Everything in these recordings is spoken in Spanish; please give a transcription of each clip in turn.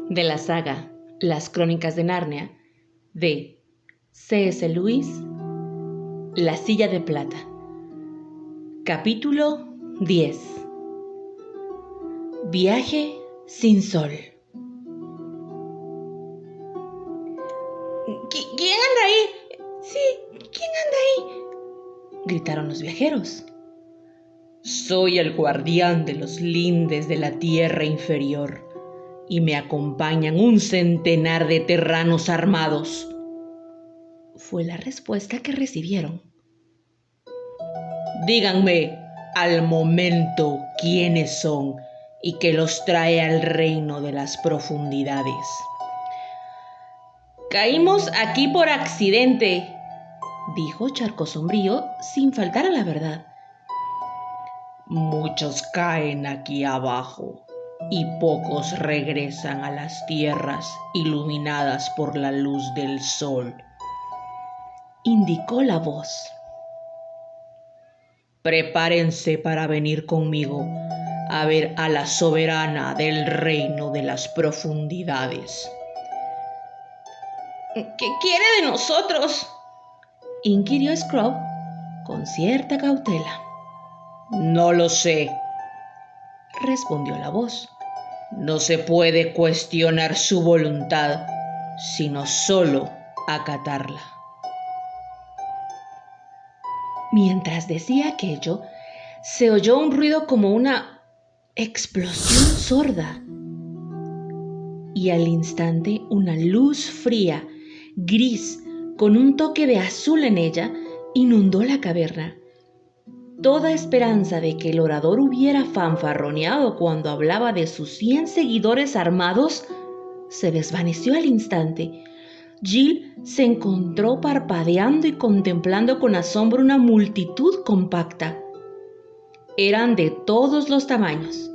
De la saga Las Crónicas de Narnia, de C.S. Lewis, La Silla de Plata. Capítulo 10. Viaje sin sol. ¿Quién anda ahí? Sí, ¿quién anda ahí?, gritaron los viajeros. Soy el guardián de los lindes de la tierra inferior, y me acompañan un centenar de terranos armados, fue la respuesta que recibieron. Díganme al momento quiénes son y qué los trae al reino de las profundidades. Caímos aquí por accidente, dijo Charco Sombrío sin faltar a la verdad. Muchos caen aquí abajo y pocos regresan a las tierras iluminadas por la luz del sol, indicó la voz. Prepárense para venir conmigo a ver a la soberana del reino de las profundidades. ¿Qué quiere de nosotros?, inquirió Scrub con cierta cautela. No lo sé, respondió la voz. No se puede cuestionar su voluntad, sino solo acatarla. Mientras decía aquello, se oyó un ruido como una explosión sorda. Y al instante una luz fría, gris, con un toque de azul en ella, inundó la caverna. Toda esperanza de que el orador hubiera fanfarroneado cuando hablaba de sus 100 seguidores armados se desvaneció al instante. Jill se encontró parpadeando y contemplando con asombro una multitud compacta. Eran de todos los tamaños,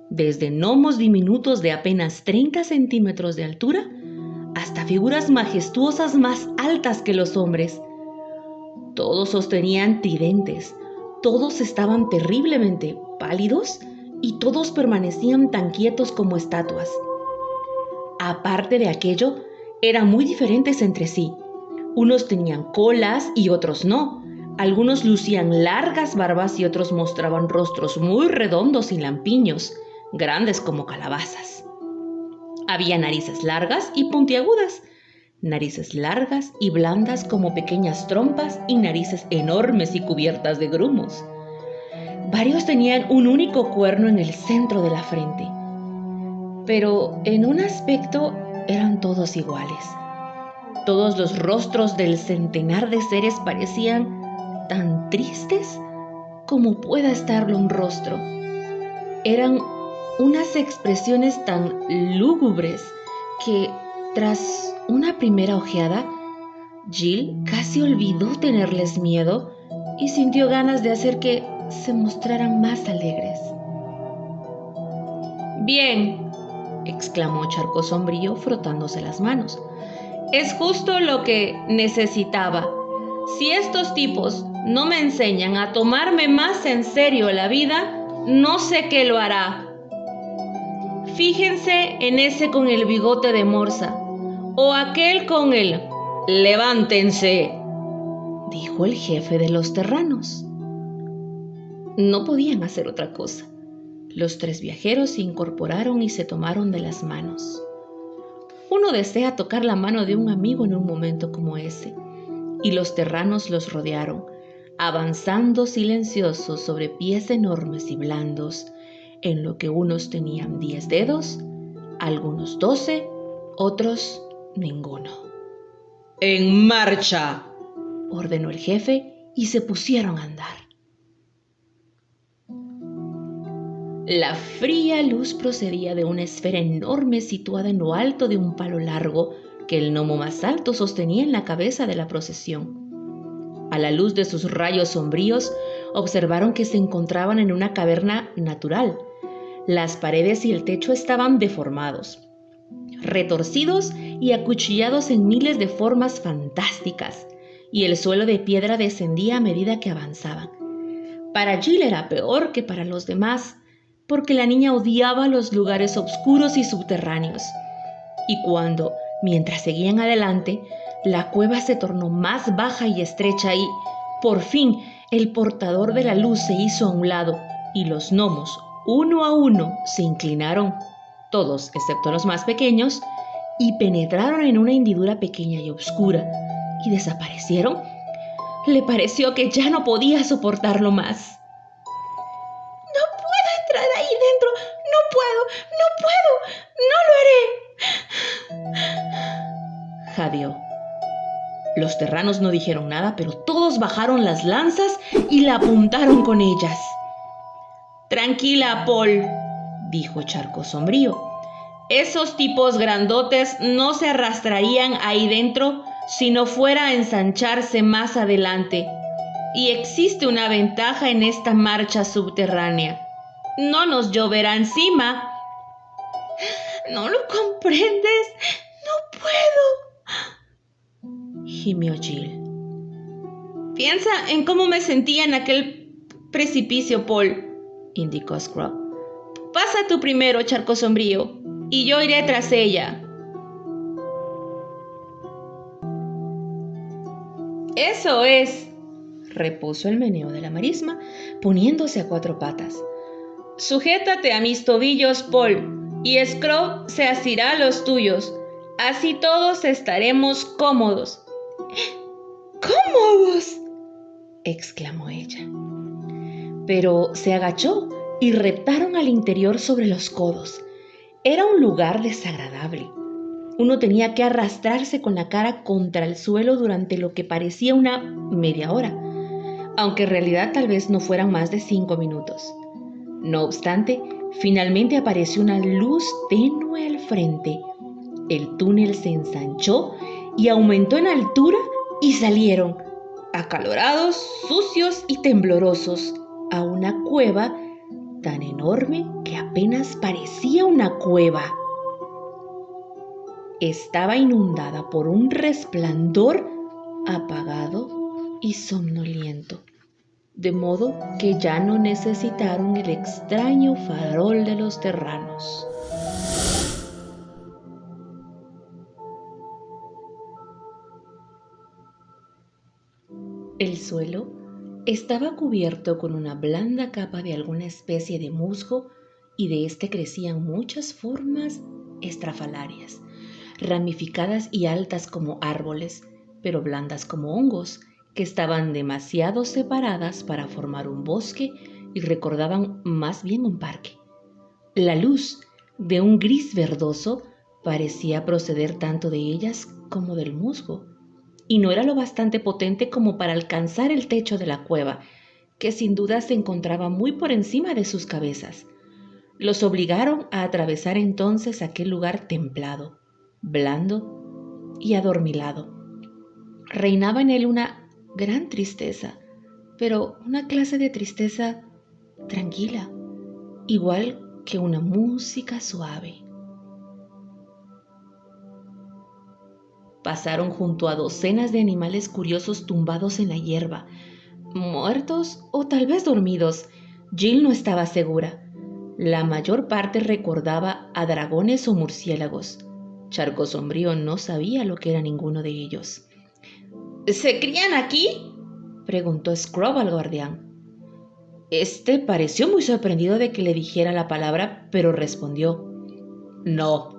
desde gnomos diminutos de apenas 30 centímetros de altura hasta figuras majestuosas más altas que los hombres. Todos sostenían tridentes, todos estaban terriblemente pálidos y todos permanecían tan quietos como estatuas. Aparte de aquello, eran muy diferentes entre sí. Unos tenían colas y otros no. Algunos lucían largas barbas y otros mostraban rostros muy redondos y lampiños, grandes como calabazas. Había narices largas y puntiagudas, narices largas y blandas como pequeñas trompas y narices enormes y cubiertas de grumos. Varios tenían un único cuerno en el centro de la frente, pero en un aspecto eran todos iguales. Todos los rostros del centenar de seres parecían tan tristes como pueda estarlo un rostro. Eran unas expresiones tan lúgubres que, tras una primera ojeada, Jill casi olvidó tenerles miedo y sintió ganas de hacer que se mostraran más alegres. «Bien», exclamó Charco Sombrío frotándose las manos. «Es justo lo que necesitaba. Si estos tipos no me enseñan a tomarme más en serio la vida, no sé qué lo hará. Fíjense en ese con el bigote de morsa, o aquel con el levántense», dijo el jefe de los terranos. No podían hacer otra cosa. Los 3 viajeros se incorporaron y se tomaron de las manos. Uno desea tocar la mano de un amigo en un momento como ese, y los terranos los rodearon, avanzando silenciosos sobre pies enormes y blandos, en lo que unos tenían 10 dedos, algunos 12, otros ninguno. ¡En marcha!, ordenó el jefe y se pusieron a andar. La fría luz procedía de una esfera enorme situada en lo alto de un palo largo que el gnomo más alto sostenía en la cabeza de la procesión. A la luz de sus rayos sombríos, observaron que se encontraban en una caverna natural. Las paredes y el techo estaban deformados, retorcidos y acuchillados en miles de formas fantásticas, y el suelo de piedra descendía a medida que avanzaban. Para Jill era peor que para los demás, porque la niña odiaba los lugares oscuros y subterráneos. Y cuando, mientras seguían adelante, la cueva se tornó más baja y estrecha y, por fin, el portador de la luz se hizo a un lado y los gnomos, uno a uno, se inclinaron, todos excepto los más pequeños, y penetraron en una hendidura pequeña y oscura y desaparecieron, le pareció que ya no podía soportarlo más. No puedo entrar ahí dentro, no puedo, Jadeó. Los terranos no dijeron nada, pero todos bajaron las lanzas y la apuntaron con ellas. Tranquila, Paul, dijo Charco Sombrío. Esos tipos grandotes no se arrastrarían ahí dentro si no fuera a ensancharse más adelante. Y existe una ventaja en esta marcha subterránea. No nos lloverá encima. ¿No lo comprendes? No puedo, gimió Jill. Piensa en cómo me sentía en aquel precipicio, Paul, indicó Scrub. Pasa tú primero, Charco Sombrío, y yo iré tras ella. Eso es, repuso el meneo de la marisma, poniéndose a cuatro patas. Sujétate a mis tobillos, Paul, y Scrub se asirá a los tuyos. Así todos estaremos cómodos. ¡Cómodos!, exclamó ella. Pero se agachó y reptaron al interior sobre los codos. Era un lugar desagradable. Uno tenía que arrastrarse con la cara contra el suelo durante lo que parecía una media hora, aunque en realidad tal vez no fueran más de 5 minutos. No obstante, finalmente apareció una luz tenue al frente. El túnel se ensanchó y aumentó en altura y salieron, acalorados, sucios y temblorosos, a una cueva tan enorme que apenas parecía una cueva. Estaba inundada por un resplandor apagado y somnoliento, de modo que ya no necesitaron el extraño farol de los terranos. El suelo estaba cubierto con una blanda capa de alguna especie de musgo y de este crecían muchas formas estrafalarias, ramificadas y altas como árboles, pero blandas como hongos, que estaban demasiado separadas para formar un bosque y recordaban más bien un parque. La luz, de un gris verdoso, parecía proceder tanto de ellas como del musgo, y no era lo bastante potente como para alcanzar el techo de la cueva, que sin duda se encontraba muy por encima de sus cabezas. Los obligaron a atravesar entonces aquel lugar templado, blando y adormilado. Reinaba en él una gran tristeza, pero una clase de tristeza tranquila, igual que una música suave. Pasaron junto a docenas de animales curiosos tumbados en la hierba, muertos o tal vez dormidos. Jill no estaba segura. La mayor parte recordaba a dragones o murciélagos. Charco Sombrío no sabía lo que era ninguno de ellos. ¿Se crían aquí?, preguntó Scrub al guardián. Este pareció muy sorprendido de que le dijera la palabra, pero respondió: No,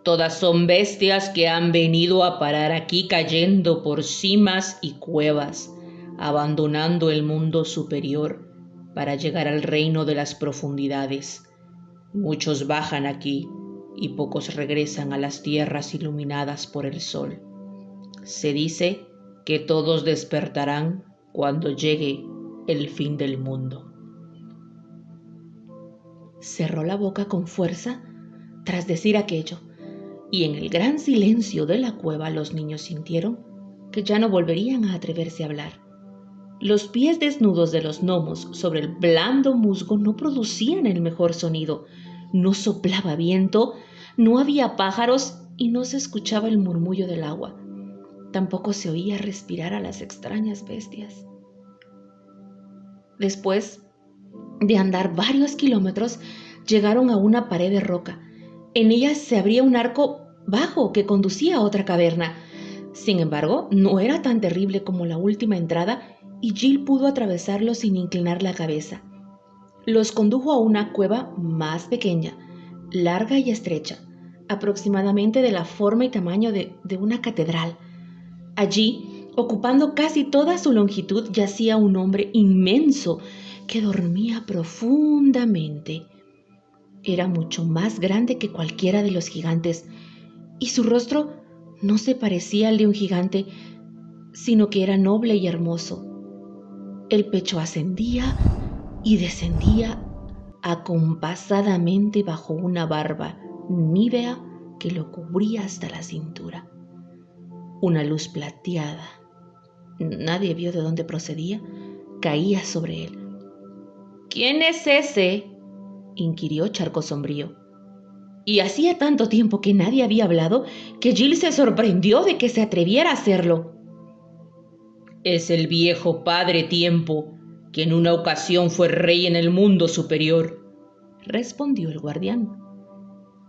todas son bestias que han venido a parar aquí cayendo por cimas y cuevas, abandonando el mundo superior para llegar al reino de las profundidades. Muchos bajan aquí y pocos regresan a las tierras iluminadas por el sol. Se dice que todos despertarán cuando llegue el fin del mundo. Cerró la boca con fuerza tras decir aquello, y en el gran silencio de la cueva los niños sintieron que ya no volverían a atreverse a hablar. Los pies desnudos de los gnomos sobre el blando musgo no producían el mejor sonido. No soplaba viento, no había pájaros y no se escuchaba el murmullo del agua. Tampoco se oía respirar a las extrañas bestias. Después de andar varios kilómetros, llegaron a una pared de roca. En ella se abría un arco bajo que conducía a otra caverna. Sin embargo, no era tan terrible como la última entrada y Jill pudo atravesarlo sin inclinar la cabeza. Los condujo a una cueva más pequeña, larga y estrecha, aproximadamente de la forma y tamaño de una catedral. Allí, ocupando casi toda su longitud, yacía un hombre inmenso que dormía profundamente. Era mucho más grande que cualquiera de los gigantes, y su rostro no se parecía al de un gigante, sino que era noble y hermoso. El pecho ascendía y descendía acompasadamente bajo una barba nívea que lo cubría hasta la cintura. Una luz plateada, nadie vio de dónde procedía, caía sobre él. ¿Quién es ese?, inquirió Charco Sombrío. Y hacía tanto tiempo que nadie había hablado que Jill se sorprendió de que se atreviera a hacerlo. Es el viejo Padre Tiempo, que en una ocasión fue rey en el mundo superior, respondió el guardián.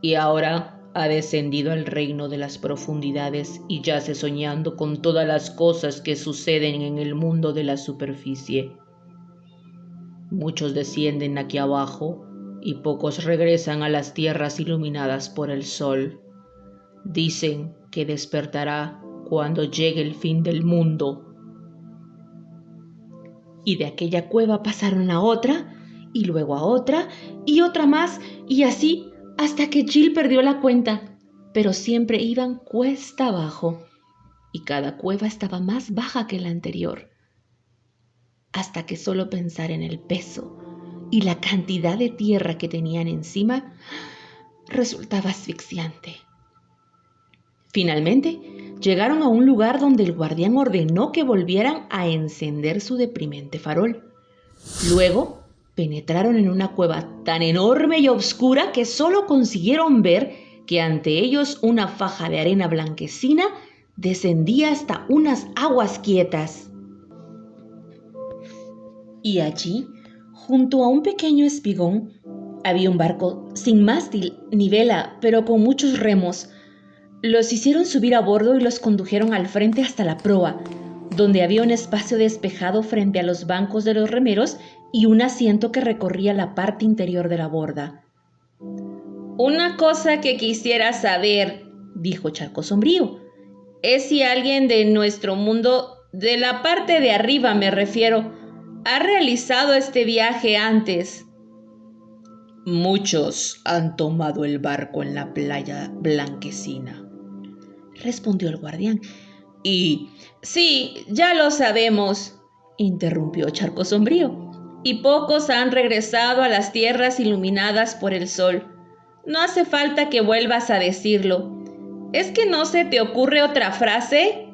Y ahora ha descendido al reino de las profundidades y yace soñando con todas las cosas que suceden en el mundo de la superficie. Muchos descienden aquí abajo y pocos regresan a las tierras iluminadas por el sol. Dicen que despertará cuando llegue el fin del mundo. Y de aquella cueva pasaron a otra, y luego a otra, y otra más, y así hasta que Jill perdió la cuenta, pero siempre iban cuesta abajo, y cada cueva estaba más baja que la anterior, hasta que solo pensar en el peso y la cantidad de tierra que tenían encima resultaba asfixiante. Finalmente, llegaron a un lugar donde el guardián ordenó que volvieran a encender su deprimente farol. Luego, penetraron en una cueva tan enorme y oscura que solo consiguieron ver que ante ellos una faja de arena blanquecina descendía hasta unas aguas quietas. Y allí, junto a un pequeño espigón, había un barco sin mástil ni vela, pero con muchos remos. Los hicieron subir a bordo y los condujeron al frente hasta la proa, donde había un espacio despejado frente a los bancos de los remeros y un asiento que recorría la parte interior de la borda. Una cosa que quisiera saber, dijo Charco Sombrío, es si alguien de nuestro mundo, de la parte de arriba me refiero, ha realizado este viaje antes. Muchos han tomado el barco en la playa blanquecina, respondió el guardián. Y sí, ya lo sabemos, interrumpió Charco Sombrío, y pocos han regresado a las tierras iluminadas por el sol. No hace falta que vuelvas a decirlo. ¿Es que no se te ocurre otra frase?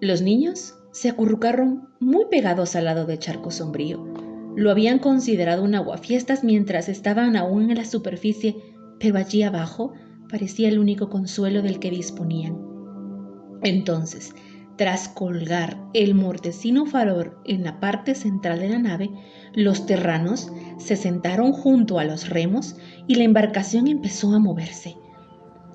Los niños se acurrucaron muy pegados al lado de Charco Sombrío. Lo habían considerado un aguafiestas mientras estaban aún en la superficie, pero allí abajo parecía el único consuelo del que disponían. Entonces, tras colgar el mortecino farol en la parte central de la nave, los terranos se sentaron junto a los remos y la embarcación empezó a moverse.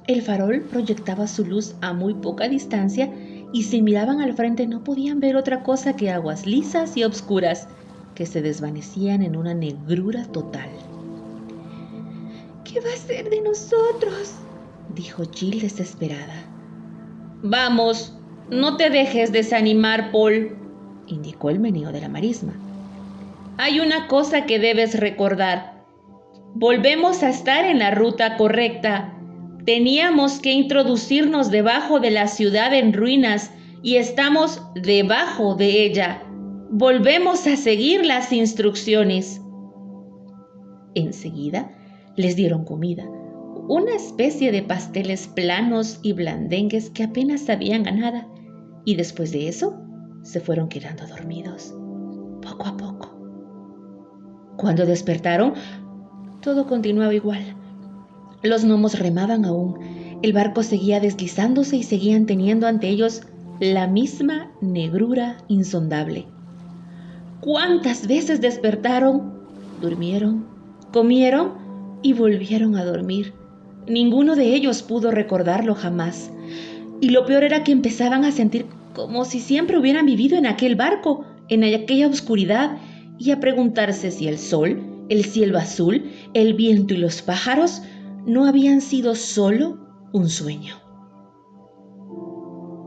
El farol proyectaba su luz a muy poca distancia y si miraban al frente no podían ver otra cosa que aguas lisas y obscuras que se desvanecían en una negrura total. ¿Qué va a ser de nosotros?, dijo Jill desesperada. Vamos, no te dejes desanimar, Paul, indicó el meneo de la marisma. Hay una cosa que debes recordar. Volvemos a estar en la ruta correcta. Teníamos que introducirnos debajo de la ciudad en ruinas y estamos debajo de ella. Volvemos a seguir las instrucciones. Enseguida les dieron comida, una especie de pasteles planos y blandengues que apenas sabían a nada, y después de eso se fueron quedando dormidos, poco a poco. Cuando despertaron, todo continuaba igual. Los gnomos remaban aún, el barco seguía deslizándose y seguían teniendo ante ellos la misma negrura insondable. ¿Cuántas veces despertaron, durmieron, comieron y volvieron a dormir? Ninguno de ellos pudo recordarlo jamás. Y lo peor era que empezaban a sentir como si siempre hubieran vivido en aquel barco, en aquella oscuridad, y a preguntarse si el sol, el cielo azul, el viento y los pájaros no habían sido solo un sueño.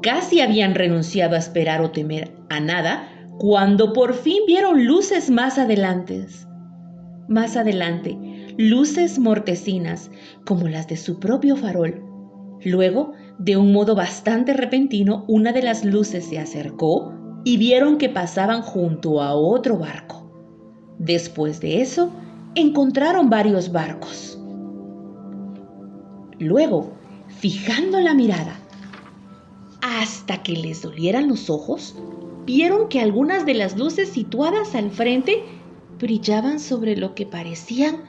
Casi habían renunciado a esperar o temer a nada cuando por fin vieron luces más adelante, luces mortecinas como las de su propio farol. Luego, de un modo bastante repentino, una de las luces se acercó y vieron que pasaban junto a otro barco. Después de eso, encontraron varios barcos. Luego, fijando la mirada, hasta que les dolieran los ojos, vieron que algunas de las luces situadas al frente brillaban sobre lo que parecían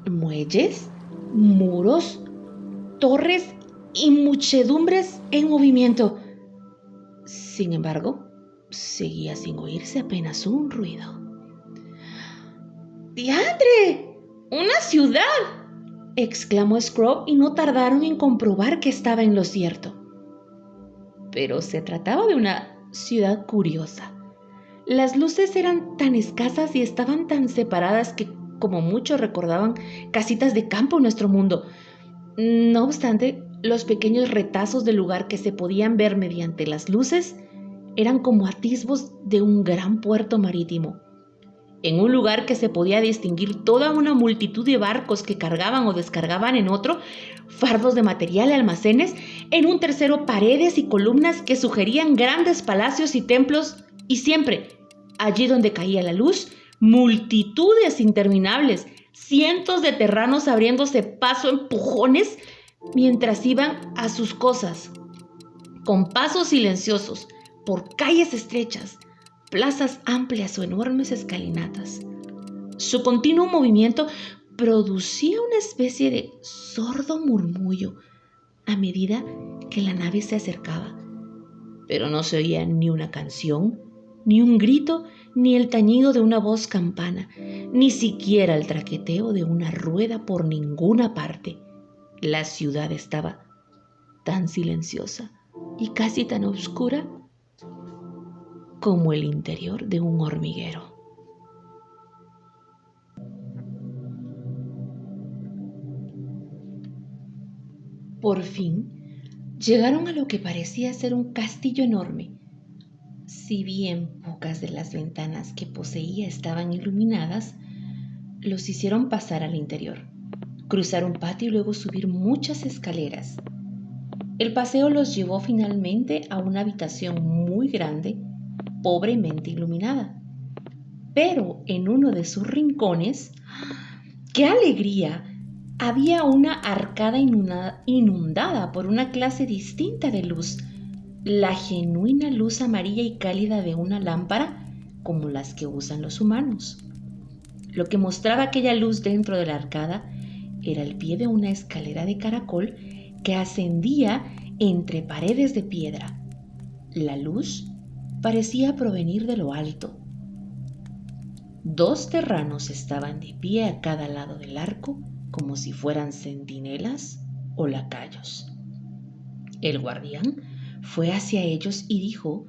muelles, muros, torres y muchedumbres en movimiento. Sin embargo, seguía sin oírse apenas un ruido. ¡Diantre! ¡Una ciudad!, exclamó Scrooge, y no tardaron en comprobar que estaba en lo cierto. Pero se trataba de una ciudad curiosa. Las luces eran tan escasas y estaban tan separadas que, como muchos recordaban, casitas de campo en nuestro mundo. No obstante, los pequeños retazos del lugar que se podían ver mediante las luces eran como atisbos de un gran puerto marítimo. En un lugar que se podía distinguir toda una multitud de barcos que cargaban o descargaban en otro, fardos de material y almacenes, en un tercero paredes y columnas que sugerían grandes palacios y templos, y siempre, allí donde caía la luz, multitudes interminables, cientos de terranos abriéndose paso a empujones mientras iban a sus cosas, con pasos silenciosos, por calles estrechas, plazas amplias o enormes escalinatas. Su continuo movimiento producía una especie de sordo murmullo a medida que la nave se acercaba, pero no se oía ni una canción, ni un grito, ni el tañido de una voz campana, ni siquiera el traqueteo de una rueda por ninguna parte. La ciudad estaba tan silenciosa y casi tan oscura como el interior de un hormiguero. Por fin, llegaron a lo que parecía ser un castillo enorme. Si bien pocas de las ventanas que poseía estaban iluminadas, los hicieron pasar al interior, cruzar un patio y luego subir muchas escaleras. El paseo los llevó finalmente a una habitación muy grande, pobremente iluminada. Pero en uno de sus rincones, ¡qué alegría!, había una arcada inundada por una clase distinta de luz, la genuina luz amarilla y cálida de una lámpara como las que usan los humanos. Lo que mostraba aquella luz dentro de la arcada era el pie de una escalera de caracol que ascendía entre paredes de piedra. La luz parecía provenir de lo alto. 2 terranos estaban de pie a cada lado del arco, como si fueran centinelas o lacayos. El guardián fue hacia ellos y dijo,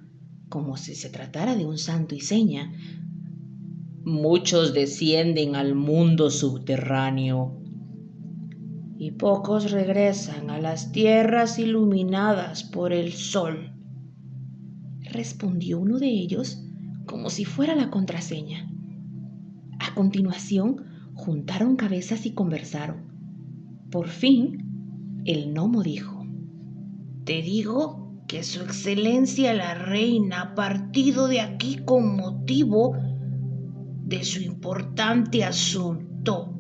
como si se tratara de un santo y seña: muchos descienden al mundo subterráneo y pocos regresan a las tierras iluminadas por el sol, respondió uno de ellos como si fuera la contraseña. A continuación, juntaron cabezas y conversaron. Por fin, el gnomo dijo: te digo que su excelencia la reina ha partido de aquí con motivo de su importante asunto.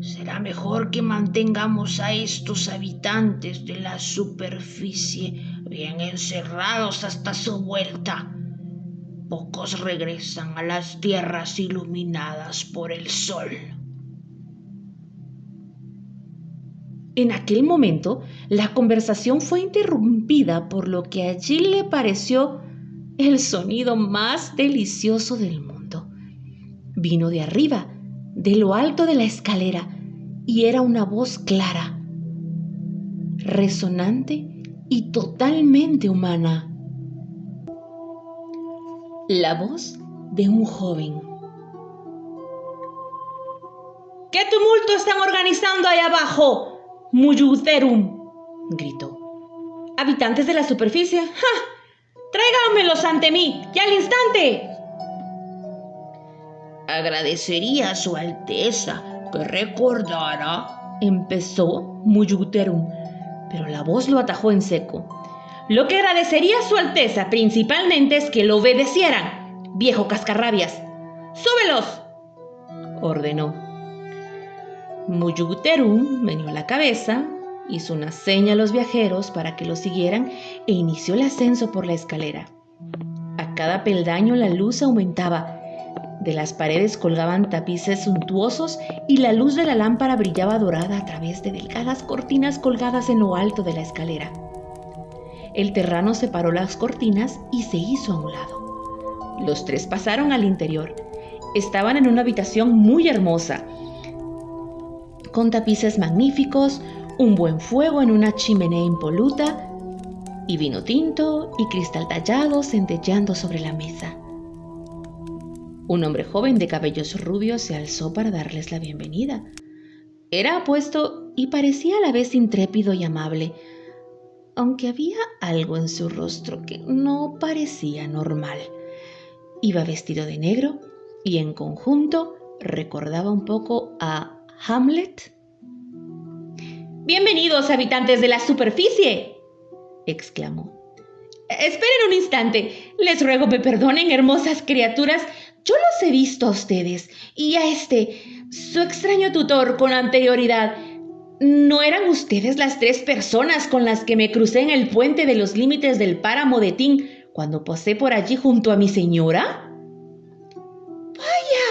Será mejor que mantengamos a estos habitantes de la superficie bien encerrados hasta su vuelta. Pocos regresan a las tierras iluminadas por el sol. En aquel momento, la conversación fue interrumpida por lo que allí le pareció el sonido más delicioso del mundo. Vino de arriba, de lo alto de la escalera, y era una voz clara, resonante y totalmente humana. La voz de un joven. ¿Qué tumulto están organizando ahí abajo? Muyuterum, gritó. Habitantes de la superficie, ¡ja! ¡Tráiganmelos ante mí, ya al instante! Agradecería a su Alteza que recordara, empezó Muyuterum, pero la voz lo atajó en seco. Lo que agradecería a su Alteza principalmente es que lo obedecieran, viejo cascarrabias. ¡Súbelos!, ordenó. Muyuterum meneó la cabeza, hizo una seña a los viajeros para que lo siguieran e inició el ascenso por la escalera. A cada peldaño la luz aumentaba. De las paredes colgaban tapices suntuosos y la luz de la lámpara brillaba dorada a través de delgadas cortinas colgadas en lo alto de la escalera. El terrano separó las cortinas y se hizo a un lado. Los tres pasaron al interior. Estaban en una habitación muy hermosa, con tapices magníficos, un buen fuego en una chimenea impoluta, y vino tinto y cristal tallado centelleando sobre la mesa. Un hombre joven de cabellos rubios se alzó para darles la bienvenida. Era apuesto y parecía a la vez intrépido y amable, aunque había algo en su rostro que no parecía normal. Iba vestido de negro y en conjunto recordaba un poco a Hamlet. «Bienvenidos, habitantes de la superficie», exclamó. «Esperen un instante. Les ruego me perdonen, hermosas criaturas. Yo los he visto a ustedes y a su extraño tutor con anterioridad. ¿No eran ustedes las 3 personas con las que me crucé en el puente de los límites del páramo de Tin cuando pasé por allí junto a mi señora?» «Vaya,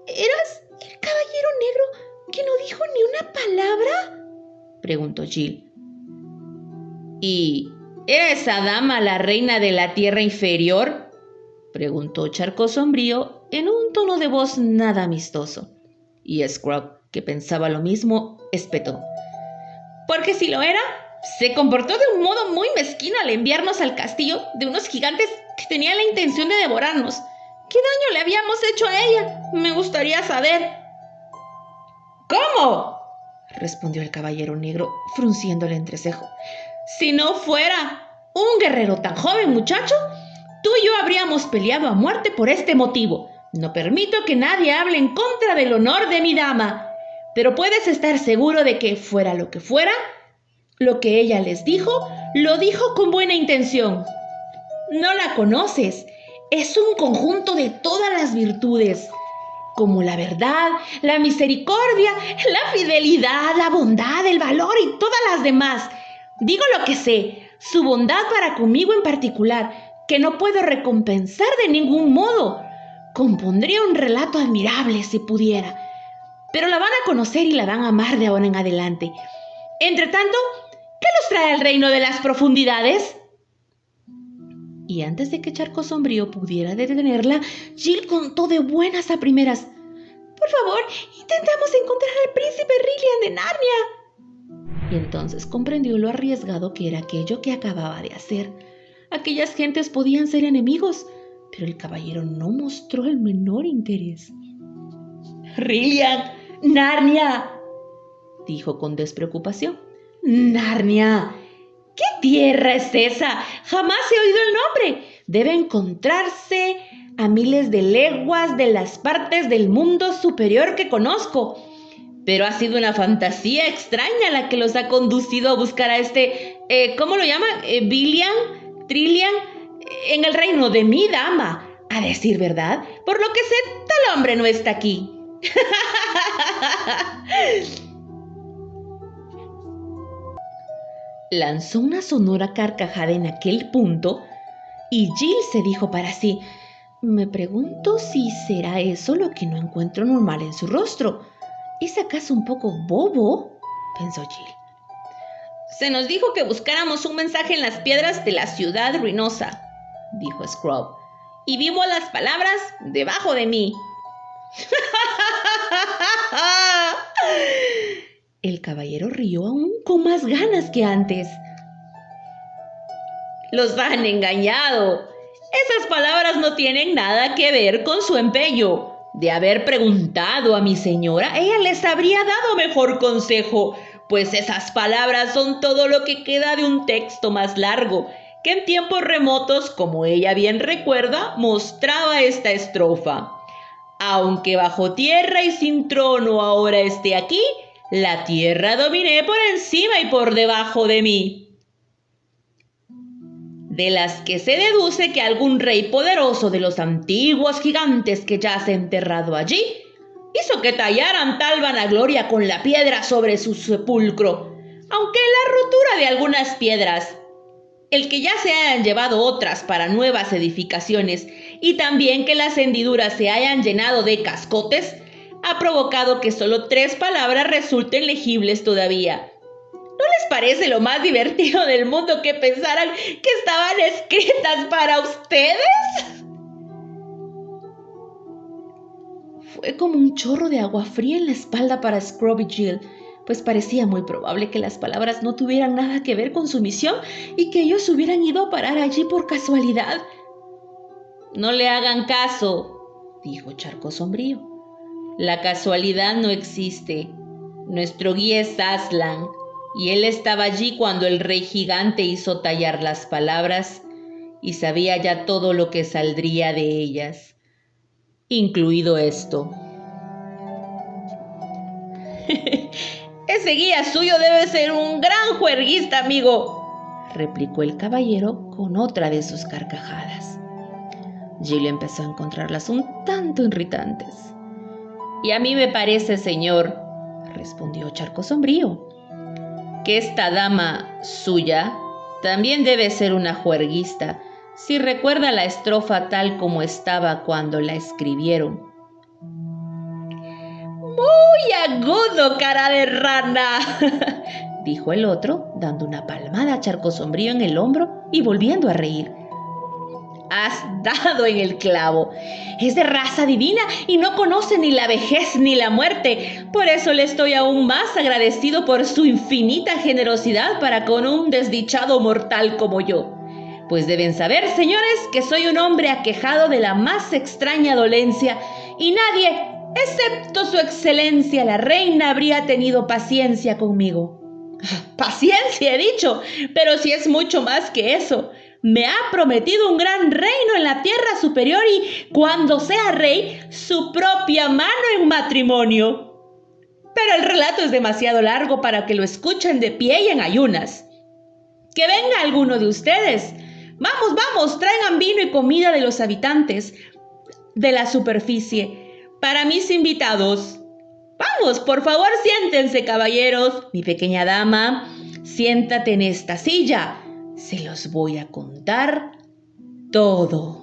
¿eras el caballero negro que no dijo ni una palabra?», preguntó Jill. «¿Y era esa dama la reina de la tierra inferior?», preguntó Charco Sombrío en un tono de voz nada amistoso. Y Scrub, que pensaba lo mismo, espetó. «Porque si lo era, se comportó de un modo muy mezquino al enviarnos al castillo de unos gigantes que tenían la intención de devorarnos. ¿Qué daño le habíamos hecho a ella? Me gustaría saber». «¿Cómo?», respondió el caballero negro, frunciendo el entrecejo. «Si no fuera un guerrero tan joven, muchacho, tú y yo habríamos peleado a muerte por este motivo. No permito que nadie hable en contra del honor de mi dama. Pero puedes estar seguro de que, fuera lo que fuera, lo que ella les dijo, lo dijo con buena intención. No la conoces. Es un conjunto de todas las virtudes, como la verdad, la misericordia, la fidelidad, la bondad, el valor y todas las demás. Digo lo que sé, su bondad para conmigo en particular, que no puedo recompensar de ningún modo. Compondría un relato admirable si pudiera, pero la van a conocer y la van a amar de ahora en adelante. Entre tanto, ¿qué nos trae al reino de las profundidades?». Y antes de que Charco Sombrío pudiera detenerla, Jill contó de buenas a primeras. «Por favor, intentamos encontrar al príncipe Rilian de Narnia». Y entonces comprendió lo arriesgado que era aquello que acababa de hacer. Aquellas gentes podían ser enemigos, pero el caballero no mostró el menor interés. «Rilian, Narnia», dijo con despreocupación. «Narnia. ¿Qué tierra es esa? Jamás he oído el nombre. Debe encontrarse a miles de leguas de las partes del mundo superior que conozco. Pero ha sido una fantasía extraña la que los ha conducido a buscar a ¿cómo lo llaman? Trillian, en el reino de mi dama. A decir verdad, por lo que sé, tal hombre no está aquí». Lanzó una sonora carcajada en aquel punto y Jill se dijo para sí: «Me pregunto si será eso lo que no encuentro normal en su rostro. ¿Es acaso un poco bobo?», pensó Jill. «Se nos dijo que buscáramos un mensaje en las piedras de la ciudad ruinosa», dijo Scrub, y vivo las palabras debajo de mí. El caballero rió aún con más ganas que antes. Los han engañado. Esas palabras no tienen nada que ver con su empeño. De haber preguntado a mi señora, ella les habría dado mejor consejo, pues esas palabras son todo lo que queda de un texto más largo, que en tiempos remotos, como ella bien recuerda, mostraba esta estrofa. Aunque bajo tierra y sin trono ahora esté aquí, la tierra dominé por encima y por debajo de mí. De las que se deduce que algún rey poderoso de los antiguos gigantes que yace enterrado allí, hizo que tallaran tal vanagloria con la piedra sobre su sepulcro, aunque la rotura de algunas piedras, el que ya se hayan llevado otras para nuevas edificaciones y también que las hendiduras se hayan llenado de cascotes, ha provocado que solo 3 palabras resulten legibles todavía. ¿No les parece lo más divertido del mundo que pensaran que estaban escritas para ustedes? Fue como un chorro de agua fría en la espalda para Scrub y Jill, pues parecía muy probable que las palabras no tuvieran nada que ver con su misión y que ellos hubieran ido a parar allí por casualidad. No le hagan caso, dijo Charco Sombrío. La casualidad no existe. Nuestro guía es Aslan, y él estaba allí cuando el rey gigante hizo tallar las palabras y sabía ya todo lo que saldría de ellas, incluido esto. Ese guía suyo debe ser un gran juerguista, amigo, replicó el caballero con otra de sus carcajadas. Jill empezó a encontrarlas un tanto irritantes. Y a mí me parece, señor, respondió Charco Sombrío, que esta dama suya también debe ser una juerguista, si recuerda la estrofa tal como estaba cuando la escribieron. ¡Muy agudo, cara de rana!, dijo el otro, dando una palmada a Charco Sombrío en el hombro y volviendo a reír. Has dado en el clavo. Es de raza divina y no conoce ni la vejez ni la muerte. Por eso le estoy aún más agradecido por su infinita generosidad para con un desdichado mortal como yo. Pues deben saber, señores, que soy un hombre aquejado de la más extraña dolencia y nadie, excepto su excelencia la reina, habría tenido paciencia conmigo. Paciencia, he dicho, pero si es mucho más que eso. Me ha prometido un gran reino en la tierra superior y, cuando sea rey, su propia mano en matrimonio. Pero el relato es demasiado largo para que lo escuchen de pie y en ayunas. Que venga alguno de ustedes. Vamos, vamos, traigan vino y comida de los habitantes de la superficie para mis invitados. Vamos, por favor, siéntense, caballeros. Mi pequeña dama, siéntate en esta silla. Se los voy a contar todo.